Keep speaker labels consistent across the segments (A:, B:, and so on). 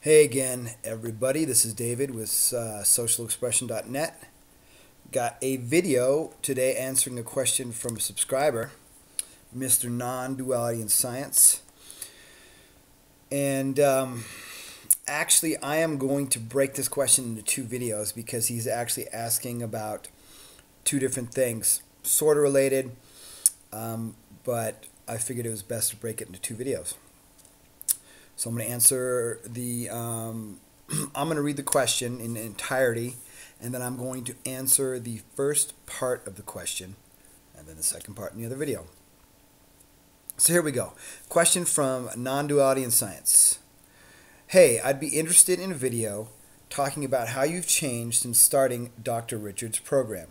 A: Hey again, everybody. This is David with socialexpression.net. Got a video today answering a question from a subscriber, Mr. Non-Duality in Science. And actually, I am going to break this question into two videos because he's actually asking about two different things, sort of related, but I figured it was best to break it into two videos. So I'm going to answer I'm going to read the question in entirety, and then I'm going to answer the first part of the question, and then the second part in the other video. So here we go. Question from Non-Duality in Science. Hey, I'd be interested in a video talking about how you've changed since starting Dr. Richard's program.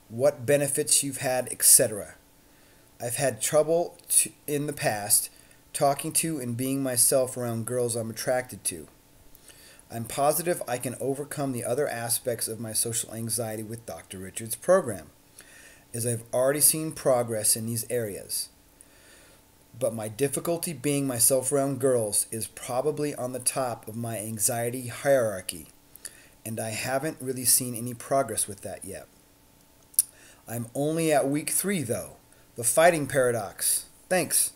A: What benefits you've had, etc. I've had trouble in the past talking to and being myself around girls I'm attracted to. I'm positive I can overcome the other aspects of my social anxiety with Dr. Richard's program, as I've already seen progress in these areas. But my difficulty being myself around girls is probably on the top of my anxiety hierarchy, and I haven't really seen any progress with that yet. I'm only at week 3 though. The fighting paradox. Thanks.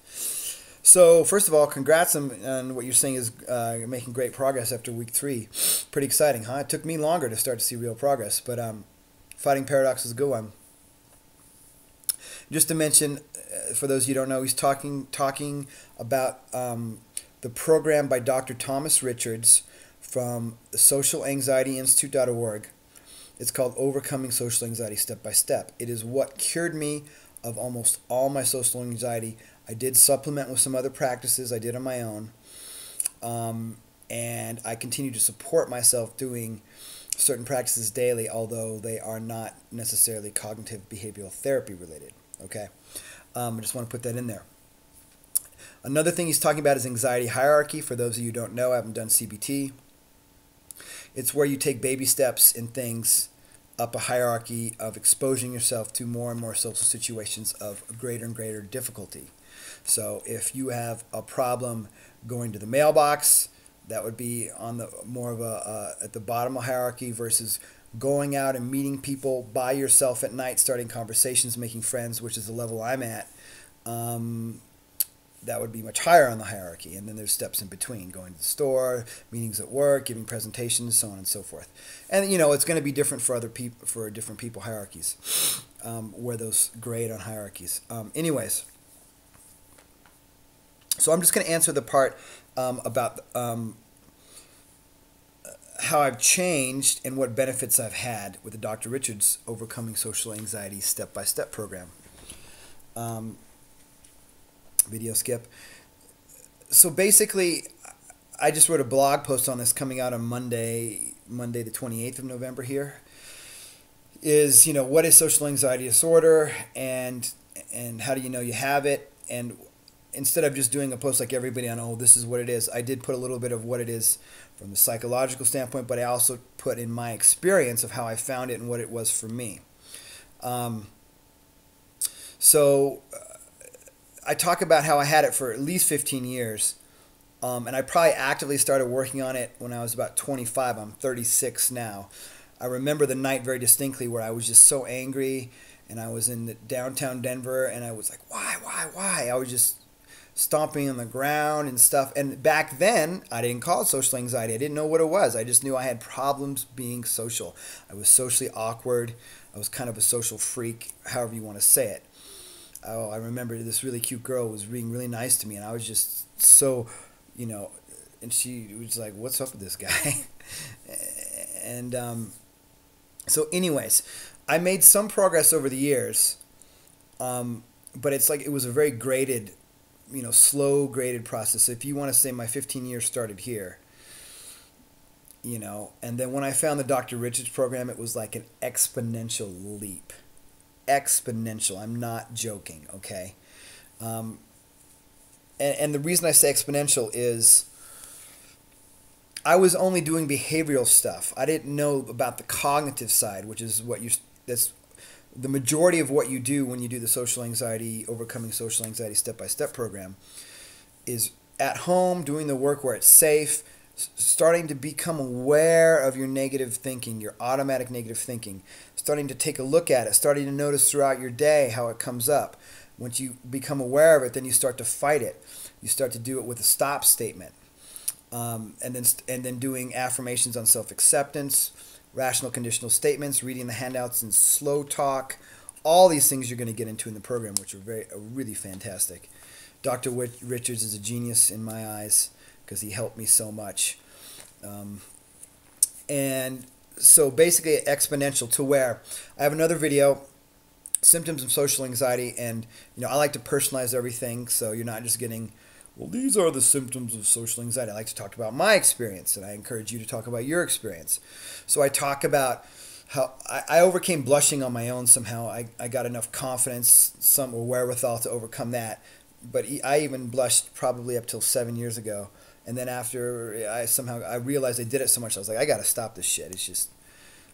A: So first of all, congrats on what you're saying is you're making great progress after week 3. Pretty exciting, huh? It took me longer to start to see real progress, but fighting paradox is a good one. Just to mention, for those of you who don't know, he's talking about the program by Dr. Thomas Richards from socialanxietyinstitute.org. It's called Overcoming Social Anxiety Step by Step. It is what cured me of almost all my social anxiety. I did supplement with some other practices I did on my own, and I continue to support myself doing certain practices daily, although they are not necessarily cognitive behavioral therapy related. Okay, I just want to put that in there. Another thing he's talking about is anxiety hierarchy. For those of you who don't know, I haven't done CBT. It's where you take baby steps in things up a hierarchy of exposing yourself to more and more social situations of greater and greater difficulty. So if you have a problem going to the mailbox, that would be on the more of a at the bottom of hierarchy, versus going out and meeting people by yourself at night, starting conversations, making friends, which is the level I'm at. That would be much higher on the hierarchy. And then there's steps in between, going to the store, meetings at work, giving presentations, so on and so forth. And it's going to be different for other people, for different people hierarchies, where those grade on hierarchies. Anyways, so I'm just going to answer the part about how I've changed and what benefits I've had with the Dr. Richards Overcoming Social Anxiety Step-by-Step program. Video skip. So basically, I just wrote a blog post on this coming out on Monday the 28th of November here. Is, what is social anxiety disorder, and how do you know you have it? And instead of just doing a post like everybody on, oh, this is what it is, I did put a little bit of what it is from the psychological standpoint, but I also put in my experience of how I found it and what it was for me. I talk about how I had it for at least 15 years, and I probably actively started working on it when I was about 25. I'm 36 now. I remember the night very distinctly where I was just so angry, and I was in the downtown Denver, and I was like, why? I was just stomping on the ground and stuff. And back then, I didn't call it social anxiety. I didn't know what it was. I just knew I had problems being social. I was socially awkward. I was kind of a social freak, however you want to say it. Oh, I remember this really cute girl was being really nice to me, and I was just so, and she was like, what's up with this guy? And so anyways, I made some progress over the years, but it's like it was a very graded, slow graded process. So if you want to say my 15 years started here, and then when I found the Dr. Richards program, it was like an exponential leap. Exponential. I'm not joking, okay? And the reason I say exponential is I was only doing behavioral stuff. I didn't know about the cognitive side, which is that's the majority of what you do when you do the Overcoming Social Anxiety Step-by-Step program is at home, doing the work where it's safe, starting to become aware of your negative thinking, your automatic negative thinking, starting to take a look at it, starting to notice throughout your day how it comes up. Once you become aware of it, then you start to fight it. You start to do it with a stop statement, and then doing affirmations on self-acceptance, rational conditional statements, reading the handouts in slow talk. All these things you're going to get into in the program, which are really fantastic. Dr. Richards is a genius in my eyes because he helped me so much. And so basically exponential to where I have another video, symptoms of social anxiety, and I like to personalize everything so you're not just getting, well, these are the symptoms of social anxiety. I like to talk about my experience, and I encourage you to talk about your experience. So I talk about how I overcame blushing on my own somehow. I got enough confidence, some or wherewithal to overcome that. But I even blushed probably up till 7 years ago. And then after I realized I did it so much, I was like, I got to stop this shit. It's just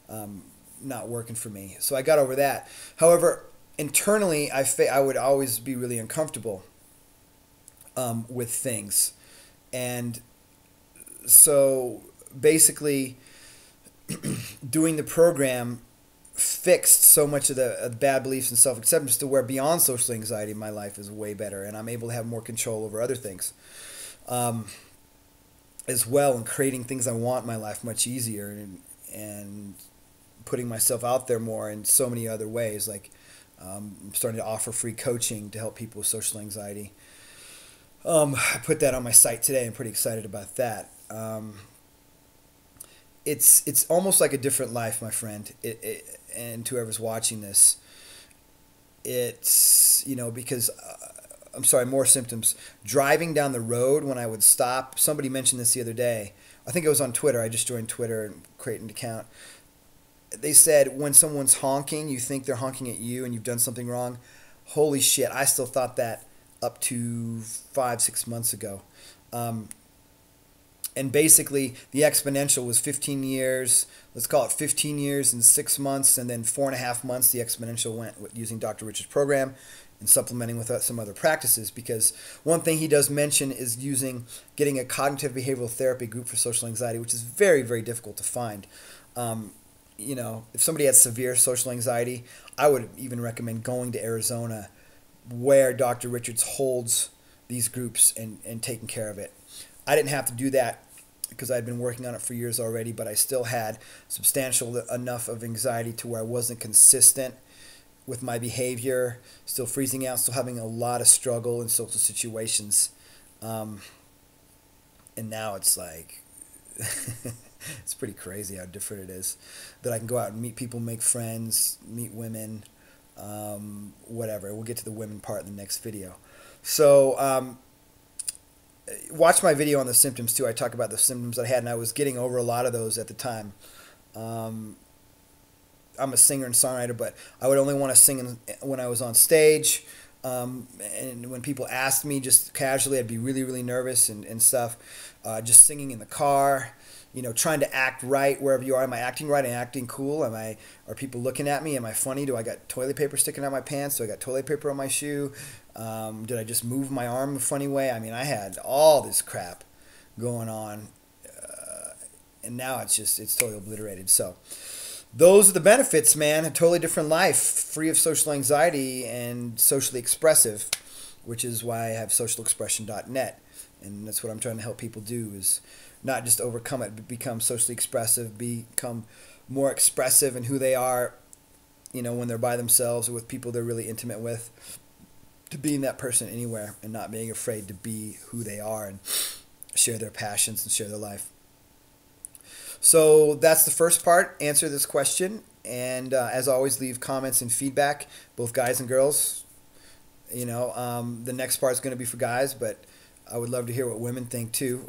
A: not working for me. So I got over that. However, internally, I would always be really uncomfortable with things. And so basically doing the program fixed so much of the bad beliefs and self-acceptance to where beyond social anxiety my life is way better, and I'm able to have more control over other things as well, and creating things I want in my life much easier, and putting myself out there more in so many other ways. Like I'm starting to offer free coaching to help people with social anxiety. I put that on my site today. I'm pretty excited about that. It's almost like a different life, my friend. And to whoever's watching this, it's because I'm sorry, more symptoms. Driving down the road when I would stop. Somebody mentioned this the other day. I think it was on Twitter. I just joined Twitter and created an account. They said when someone's honking, you think they're honking at you and you've done something wrong. Holy shit! I still thought that up to 5-6 months ago. And basically, the Exponential was 15 years. Let's call it 15 years and 6 months, and then 4.5 months. The Exponential went using Dr. Richard's program and supplementing with some other practices. Because one thing he does mention is getting a cognitive behavioral therapy group for social anxiety, which is very, very difficult to find. If somebody has severe social anxiety, I would even recommend going to Arizona, where Dr. Richards holds these groups and taking care of it. I didn't have to do that because I'd been working on it for years already, but I still had substantial enough of anxiety to where I wasn't consistent with my behavior, still freezing out, still having a lot of struggle in social situations. And now it's like, it's pretty crazy how different it is that I can go out and meet people, make friends, meet women, whatever. We'll get to the women part in the next video. So, watch my video on the symptoms too. I talk about the symptoms that I had, and I was getting over a lot of those at the time. I'm a singer and songwriter, but I would only want to sing when I was on stage. And when people asked me just casually, I'd be really, really nervous and stuff. Just singing in the car, trying to act right wherever you are. Am I acting right? Am I acting cool? Are people looking at me? Am I funny? Do I got toilet paper sticking out my pants? Do I got toilet paper on my shoe? Did I just move my arm a funny way? I mean, I had all this crap going on, and now it's totally obliterated. So those are the benefits, man. A totally different life, free of social anxiety and socially expressive, which is why I have socialexpression.net. And that's what I'm trying to help people do, is not just overcome it, but become socially expressive, become more expressive in who they are, when they're by themselves or with people they're really intimate with, to being that person anywhere and not being afraid to be who they are and share their passions and share their life. So that's the first part. Answer this question. And as always, leave comments and feedback, both guys and girls. The next part is going to be for guys, but I would love to hear what women think too,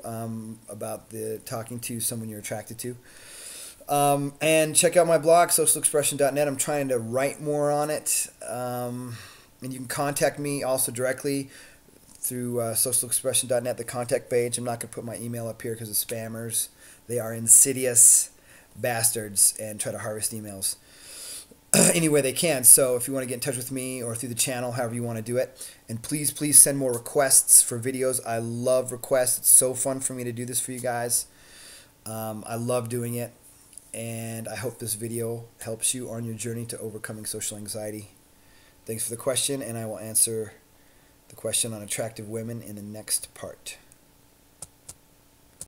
A: about talking to someone you're attracted to. And check out my blog, socialexpression.net. I'm trying to write more on it. And you can contact me also directly through socialexpression.net, the contact page. I'm not going to put my email up here because of spammers. They are insidious bastards and try to harvest emails any way they can. So if you want to get in touch with me or through the channel, however you want to do it. And please, please send more requests for videos. I love requests. It's so fun for me to do this for you guys. I love doing it, and I hope this video helps you on your journey to overcoming social anxiety. Thanks for the question, and I will answer the question on attractive women in the next part.